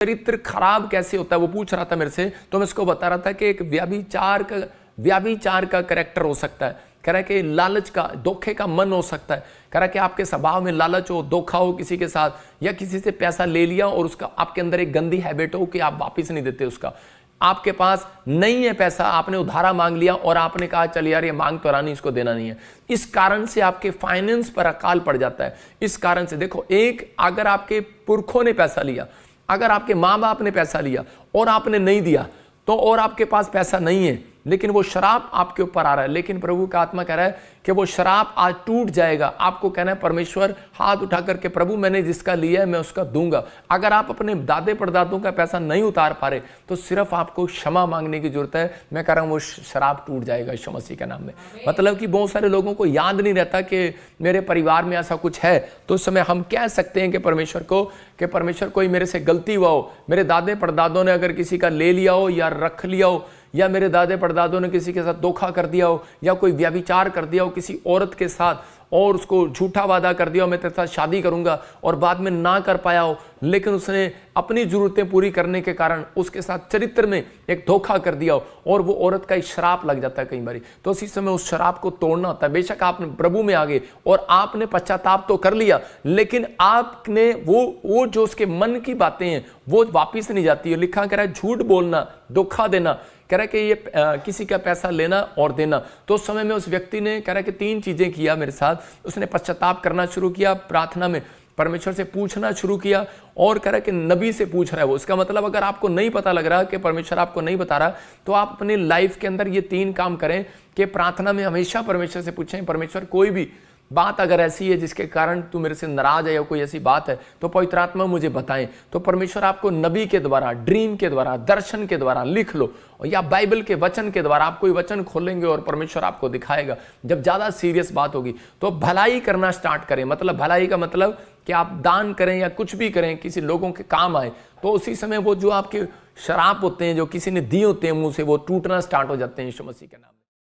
चरित्र खराब कैसे होता है वो पूछ रहा था मेरे से, तो मैं उसको बता रहा था कि एक व्याभिचार का कैरेक्टर हो सकता है। कह रहा है कि लालच का, धोखे का मन हो सकता है। कह रहा है कि आपके स्वभाव में लालच हो, धोखा हो किसी के साथ, या किसी से पैसा ले लिया और उसका आपके अंदर एक गंदी हैबिट हो कि आप वापस नहीं देते उसका। आपके पास नहीं है पैसा, आपने उधारा मांग लिया और आपने कहा चल यार ये मांग तो रानी, इसको देना नहीं है। इस कारण से आपके फाइनेंस पर अकाल पड़ जाता है। इस कारण से देखो, एक अगर आपके पुरखों ने पैसा लिया, अगर आपके माँ बाप ने पैसा लिया और आपने नहीं दिया, तो और आपके पास पैसा नहीं है, लेकिन वो शराप आपके ऊपर आ रहा है, लेकिन प्रभु का आत्मा कह रहा है कि वो शराप आज टूट जाएगा। आपको कहना है परमेश्वर, हाथ उठा करके प्रभु मैंने जिसका लिया है मैं उसका दूंगा। अगर आप अपने दादे परदादों का पैसा नहीं उतार पा रहे तो सिर्फ आपको क्षमा मांगने की जरूरत है। मैं कह रहा हूं वो शराप टूट जाएगा यीशु मसीह के नाम में। मतलब कि बहुत सारे लोगों को याद नहीं रहता कि मेरे परिवार में ऐसा कुछ है, तो उस समय हम कह सकते हैं कि परमेश्वर को, कि परमेश्वर कोई मेरे से गलती हुआ हो, मेरे दादे परदादों ने अगर किसी का ले लिया हो या रख लिया हो, या मेरे दादे परदादों ने किसी के साथ धोखा कर दिया हो, या कोई व्यभिचार कर दिया हो किसी औरत के साथ और उसको झूठा वादा कर दिया हो मैं तेरे साथ शादी करूंगा और बाद में ना कर पाया हो, लेकिन उसने अपनी जरूरतें पूरी करने के कारण उसके साथ चरित्र में एक धोखा कर दिया हो और वो औरत का एक श्राप लग जाता है कई बार। तो उसी समय उस शराप को तोड़ना होता है। बेशक आपने प्रभु में आ गए और आपने पश्चाताप तो कर लिया, लेकिन आपने वो जो उसके मन की बातें हैं वो वापिस नहीं जाती है। लिखा कह रहा है झूठ बोलना, धोखा देना, कह रहा है कि ये किसी का पैसा लेना और देना। तो उस समय में उस व्यक्ति ने कह रहा है कि 3 चीजें किया मेरे साथ। उसने पश्चाताप करना शुरू किया, प्रार्थना में परमेश्वर से पूछना शुरू किया, और कह रहा है कि नबी से पूछ रहा है वो। इसका मतलब अगर आपको नहीं पता लग रहा कि परमेश्वर आपको नहीं बता रहा, तो आप अपनी लाइफ के अंदर ये 3 काम करें कि प्रार्थना में हमेशा परमेश्वर से पूछें, परमेश्वर कोई भी बात अगर ऐसी है जिसके कारण तू मेरे से नाराज है या कोई ऐसी बात है तो पवित्र आत्मा मुझे बताएं। तो परमेश्वर आपको नबी के द्वारा, ड्रीम के द्वारा, दर्शन के द्वारा, लिख लो, या बाइबल के वचन के द्वारा आप कोई वचन खोलेंगे और परमेश्वर आपको दिखाएगा। जब ज्यादा सीरियस बात होगी तो भलाई करना स्टार्ट करें। मतलब भलाई का मतलब कि आप दान करें या कुछ भी करें, किसी लोगों के काम आए, तो उसी समय वो जो आपके शराप होते हैं जो किसी ने दिए होते हैं मुंह से, वो टूटना स्टार्ट हो जाते हैं यीशु मसीह के नाम।